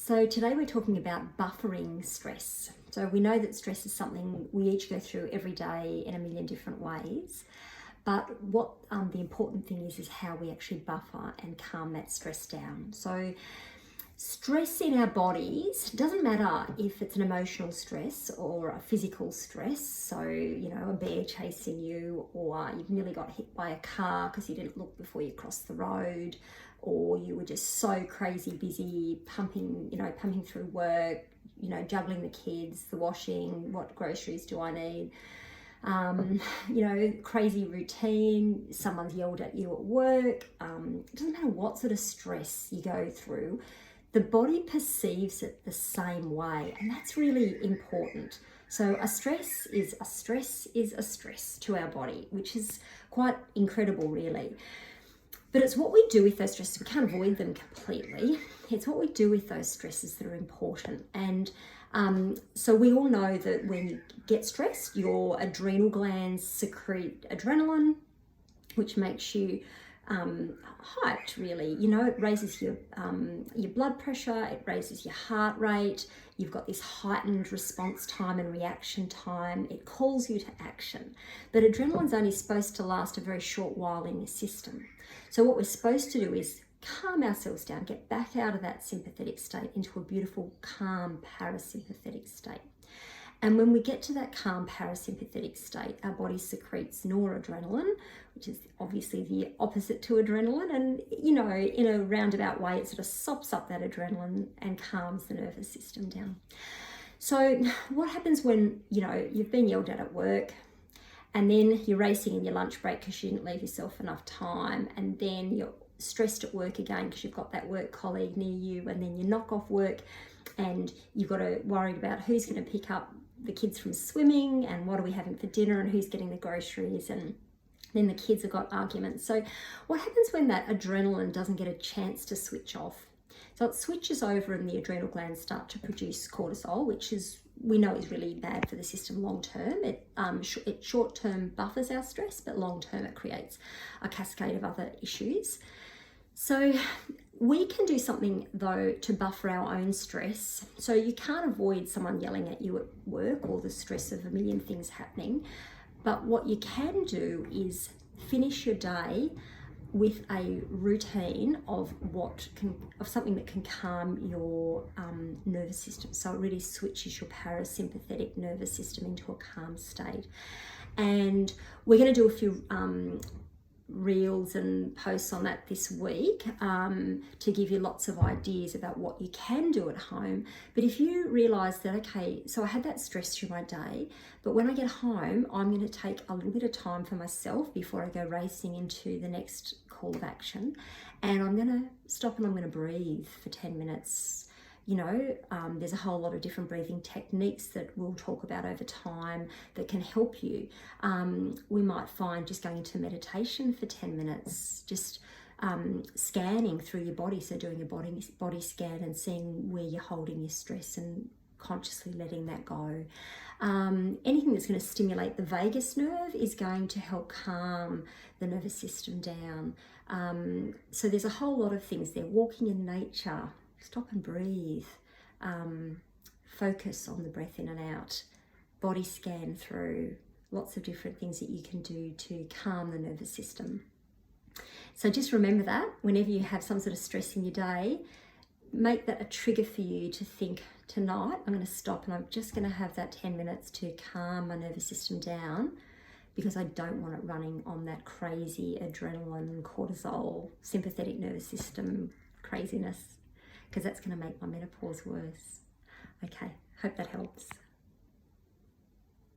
So today we're talking about buffering stress. So we know that stress is something we each go through every day in a million different ways. But what the important thing is how we actually buffer and calm that stress down. So stress in our bodies, doesn't matter if it's an emotional stress or a physical stress. So, a bear chasing you, or you've nearly got hit by a car because you didn't look before you crossed the road, or you were just so crazy busy pumping through work, juggling the kids, the washing, what groceries do I need? Crazy routine, someone's yelled at you at work. It doesn't matter what sort of stress you go through, the body perceives it the same way, and that's really important. So a stress is a stress to our body, which is quite incredible, really. But it's what we do with those stresses. We can't avoid them completely. It's what we do with those stresses that are important. And so we all know that when you get stressed, your adrenal glands secrete adrenaline, which makes you hyped, really. It raises your blood pressure, it raises your heart rate. You've got this heightened response time and reaction time. It calls you to action. But adrenaline's only supposed to last a very short while in your system. So what we're supposed to do is calm ourselves down, get back out of that sympathetic state into a beautiful, calm, parasympathetic state. And when we get to that calm parasympathetic state, our body secretes noradrenaline, which is obviously the opposite to adrenaline. And, in a roundabout way, it sort of sops up that adrenaline and calms the nervous system down. So what happens when, you've been yelled at work, and then you're racing in your lunch break because you didn't leave yourself enough time, and then you're stressed at work again because you've got that work colleague near you, and then you knock off work and you've got to worry about who's going to pick up the kids from swimming and what are we having for dinner and who's getting the groceries, and then the kids have got arguments. So what happens when that adrenaline doesn't get a chance to switch off? So it switches over and the adrenal glands start to produce cortisol, which we know is really bad for the system long term. It short term buffers our stress, but long term it creates a cascade of other issues. So we can do something though to buffer our own stress. So you can't avoid someone yelling at you at work or the stress of a million things happening. But what you can do is finish your day with a routine of something that can calm your nervous system. So it really switches your parasympathetic nervous system into a calm state. And we're going to do a few reels and posts on that this week to give you lots of ideas about what you can do at home. But if you realize that, okay, so I had that stress through my day, but when I get home, I'm going to take a little bit of time for myself before I go racing into the next call of action, and I'm going to stop and I'm going to breathe for 10 minutes. There's a whole lot of different breathing techniques that we'll talk about over time that can help you. We might find just going into meditation for 10 minutes, just scanning through your body. So doing a body scan and seeing where you're holding your stress and consciously letting that go. Anything that's going to stimulate the vagus nerve is going to help calm the nervous system down. So there's a whole lot of things there. Walking in nature, stop and breathe, focus on the breath in and out, body scan through, lots of different things that you can do to calm the nervous system. So just remember that whenever you have some sort of stress in your day, make that a trigger for you to think, tonight I'm going to stop and I'm just going to have that 10 minutes to calm my nervous system down, because I don't want it running on that crazy adrenaline, cortisol, sympathetic nervous system craziness, because that's going to make my menopause worse. Okay, hope that helps.